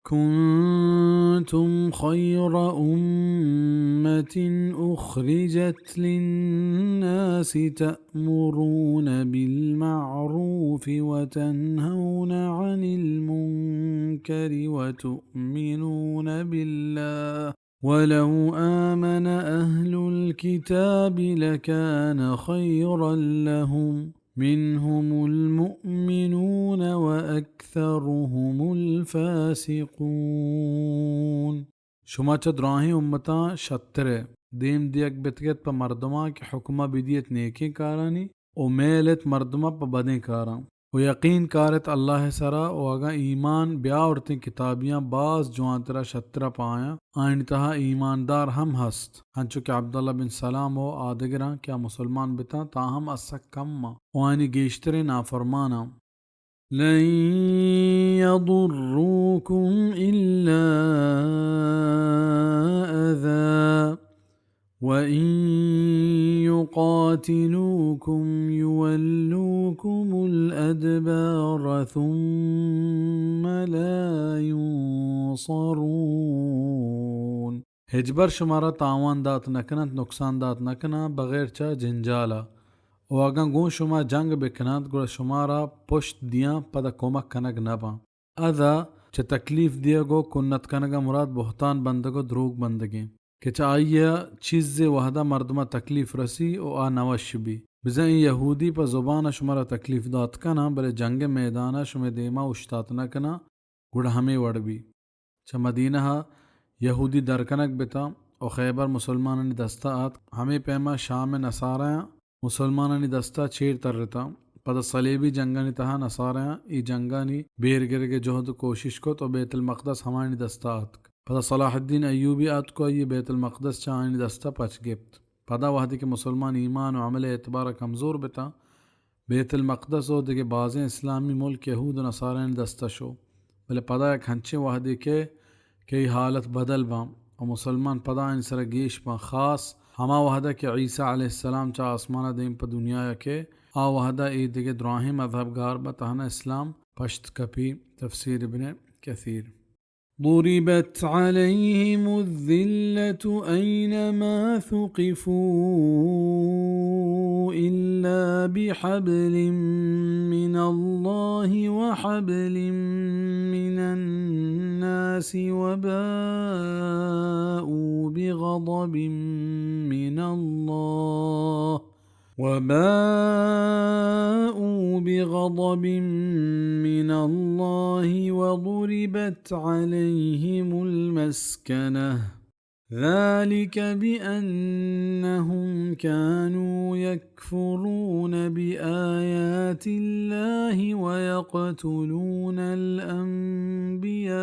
كنتم خير أمة أخرجت للناس تأمرون بالمعروف وتنهون عن المنكر وتؤمنون بالله ولو آمن أهل الكتاب لكان خيرا لهم منهم المؤمنون وأكثرهم الفاسقون. شما چه دراهی امتا شتره دیم دیگ بتگت پا مردما که حکمه بدیت نیکی کارانی و میلت مردما پا بدین کاران و یقین کارت اللہ سرا و اگا ایمان بیاورتیں کتابیاں باز جوان ترا شترہ پایا آئین تہا ایماندار ہم ہست ہنچو کہ عبداللہ بن سلام و آدگران کیا مسلمان بتا تاہم اسک کم و آئینی گیشتر نافرمانا لن يضروكم إلا أذى وإن يقاتلوكم يولوكم الأدبار ثم لا ينصرون. هجبر شمارا تاوان دات نکنند نقصان دات نکنا بغیر چا جنجالا و اگا گون شما جنگ بکنند گوڑا شمارا پشت دیاں پدا کومک کنگ نبا. اذا چه تکلیف دیا گو کنت کنگا مراد بہتان بندگو دروگ بندگی کہ چاہیے چیز وحدہ مردمہ تکلیف رسی او آ نوش بھی بزن یہودی پا زبان شمارا تکلیف دات کنا بلے جنگ میدانا شما دیما اشتات نکنا گوڑا ہمیں وڑ بھی چا مدینہ یہودی درکنک بتا او خیبر مسلمانانی دستا آت ہمیں پیما شام نصاریاں مسلمانانی دستا چیر تر رتا پدا صلیبی جنگانی تہا نصاریاں ای جنگانی بیر گرگے جہد کوشش کو تو بیت المقدس ہمانی دستا آت پدا صلاح الدین ایوبی آت کو یہ بیت المقدس چاہانی دستا پچ گپت پدا وحدی کے مسلمان ایمان و عمل اعتبار کمزور بتا بیت المقدس و دیکھ بازیں اسلامی ملک یہود و نصاریان دستا شو بلے پدا ایک ہنچے وحدی کے کئی حالت بدل بام و مسلمان پدا ان سر گیش با خاص ہما وحدہ کہ عیسیٰ علیہ السلام چا آسمانہ دیم پا دنیا کے آ وحدہ ای دیکھ دراہی مذہب گار بتہنا اسلام پشت کپی تفسیر ابن کثیر. ضربت عليهم الذلة أينما ثقفوا إلا بحبل من الله وحبل من الناس وباءوا بغضب من الله وضربت عليهم المسكنة ذلك بأنهم كانوا يكفرون بآيات الله ويقتلون الأنبياء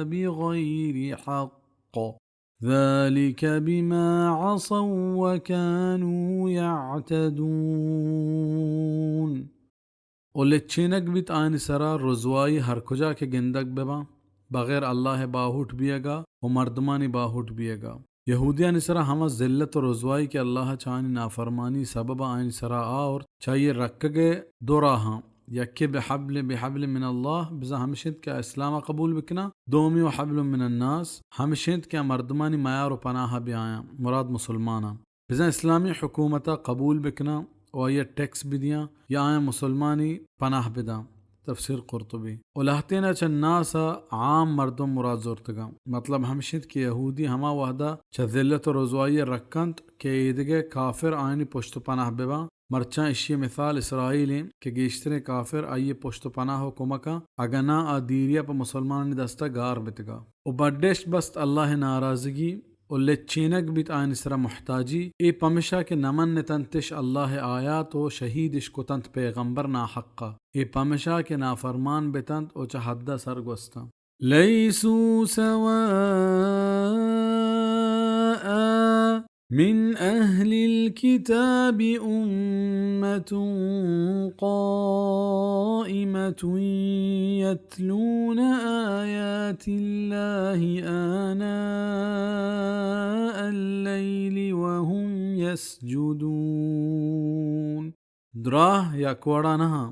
بغير حق ذلك بما عصوا وكانوا يعتدون. اولچینک بیت آئین سرا رزوائی ہر کجا کے گندک ببا بغیر اللہ باہوٹ بیگا و مردمانی باہوٹ بیگا یہودیان سرا ہما ذلت و رزوائی کے اللہ چانی نافرمانی سبب آئین سرا اور چاہیے رکھ گے دو راہاں یکی بحبل من اللہ بزا ہمشند کیا اسلام قبول بکنا دومی و حبل من الناس ہمشند کیا مردمانی معیار و پناہ بھی آیا مراد مسلمانا بزا اسلامی حکومتا قبول بکنا و یہ ٹیکس بھی دیا یا آیا مسلمانی پناہ بدا تفسیر قرطبی اولہتینا چا ناسا عام مردم مراد زورتگا مطلب ہمشند کی یہودی ہما وحدہ چا ذلت و رضوائی رکھنت کہ ایدگے کافر آئینی پشت پناہ ببا مرچاں اشی مثال اسرائیلیں کہ گیشتر کافر آئیے پشت پناہ و کمکا اگنا آدیریا پا مسلمانی دستا گار بتگا و بڑیش بست اللہ ناراضگی و لچینک بیت آئین سرا محتاجی ای پمشا کے نمن تنتش اللہ آیات و شہیدش کتنت پیغمبر نا حقا ای پمشا کے نافرمان بتنت و چا حد سرگوستا لیسو سواء من أهل الكتاب أمة قائمة يتلون آيات الله آناء الليل وهم يسجدون. دراه یا کوڑا نہا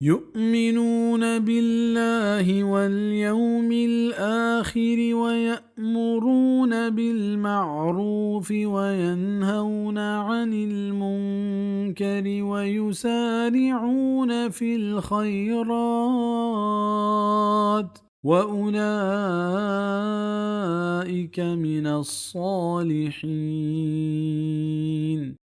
يؤمنون بالله واليوم الآخر ويأمرون بالمعروف وينهون عن المنكر ويسارعون في الخيرات وأولئك من الصالحين